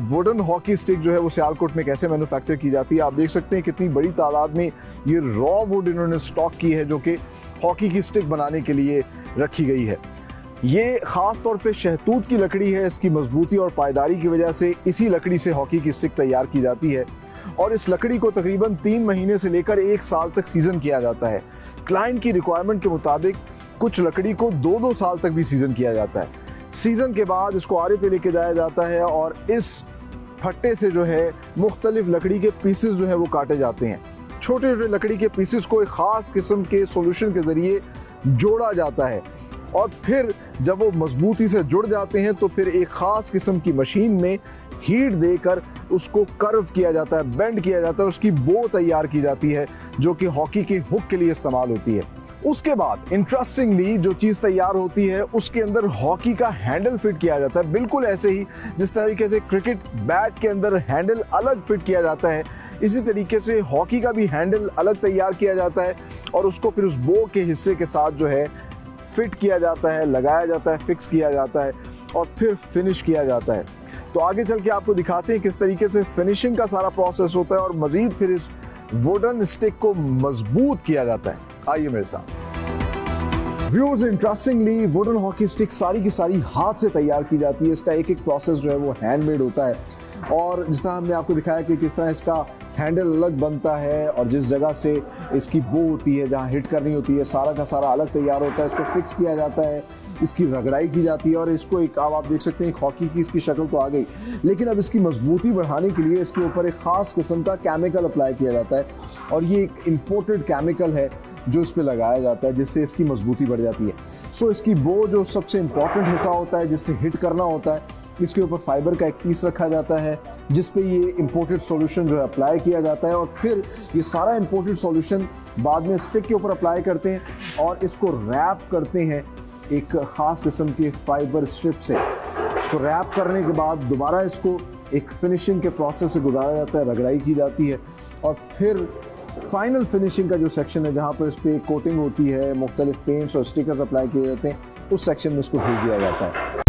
Wooden hockey stick जो है वो सियालकोट में कैसे मैन्युफैक्चर की जाती है। आप देख सकते हैं कितनी बड़ी तादाद में ये रॉ वुड इन्होंने स्टॉक की है जो कि हॉकी की स्टिक बनाने के लिए रखी गई है। ये खास तौर पे शहतूत की लकड़ी है। इसकी मजबूती और पायदारी की वजह से इसी लकड़ी से हॉकी की स्टिक तैयार की जाती है और इस लकड़ी को तकरीबन 3 महीने से लेकर 1 साल तक सीजन किया जाता है। क्लाइंट की रिक्वायरमेंट के मुताबिक कुछ लकड़ी को 2-2 साल तक भी सीजन किया जाता है। सीजन के बाद इसको आरे पे लेके जाया जाता है और इस फट्टे से जो है मुख्तलिफ लकड़ी के पीसेस जो है वो काटे जाते हैं। छोटे छोटे लकड़ी के पीसेस को एक खास किस्म के सॉल्यूशन के जरिए जोड़ा जाता है और फिर जब वो मजबूती से जुड़ जाते हैं तो फिर एक खास किस्म की मशीन में हीट देकर उसको कर्व किया जाता है, बेंड किया जाता है, उसकी बो तैयार की जाती है जो कि हॉकी की हुक के लिए इस्तेमाल होती है। उसके बाद इंटरेस्टिंगली जो चीज़ तैयार होती है उसके अंदर हॉकी का हैंडल फिट किया जाता है, बिल्कुल ऐसे ही जिस तरीके से क्रिकेट बैट के अंदर हैंडल अलग फिट किया जाता है, इसी तरीके से हॉकी का भी हैंडल अलग तैयार किया जाता है और उसको फिर उस बो के हिस्से के साथ जो है फिट किया जाता है, लगाया जाता है, फिक्स किया जाता है और फिर फिनिश किया जाता है। तो आगे चल के आपको दिखाते हैं किस तरीके से फिनिशिंग का सारा प्रोसेस होता है और मजीद फिर इस वुडन स्टिक को मजबूत किया जाता है। आइए मेरे साथ। Viewers, interestingly wooden hockey stick सारी की सारी हाथ से तैयार की जाती है। इसका एक एक प्रोसेस जो है वो हैंडमेड होता है और जिस तरह हमने आपको दिखाया कि किस तरह इसका हैंडल अलग बनता है और जिस जगह से इसकी बो होती है, जहाँ हिट करनी होती है, सारा का सारा अलग तैयार होता है। इसको फिक्स किया जाता है, इसकी रगड़ाई की जाती है और इसको एक, अब आप देख सकते हैं एक हॉकी की इसकी शक्ल तो आ गई, लेकिन अब इसकी मजबूती बढ़ाने के लिए इसके ऊपर एक ख़ास किस्म का केमिकल अप्लाई किया जाता है और ये एक इम्पोर्टेड केमिकल है जो इस पर लगाया जाता है जिससे इसकी मजबूती बढ़ जाती है। सो इसकी बो जो सबसे इम्पोर्टेंट हिस्सा होता है जिससे हिट करना होता है, इसके ऊपर फाइबर का एक पीस रखा जाता है जिस पे ये इम्पोर्टेड सॉल्यूशन जो है अप्लाई किया जाता है और फिर ये सारा इम्पोर्टेड सॉल्यूशन बाद में स्टिक के ऊपर अप्लाई करते हैं और इसको रैप करते हैं एक ख़ास किस्म के फाइबर स्ट्रिप से। इसको रैप करने के बाद दोबारा इसको एक फिनिशिंग के प्रोसेस से गुजारा जाता है, रगड़ाई की जाती है और फिर फाइनल फिनिशिंग का जो सेक्शन है जहाँ पर इस पर कोटिंग होती है, मुख्तलिफ पेंट्स और स्टिकर्स अप्लाई किए जाते हैं, उस सेक्शन में इसको भेज दिया जाता है।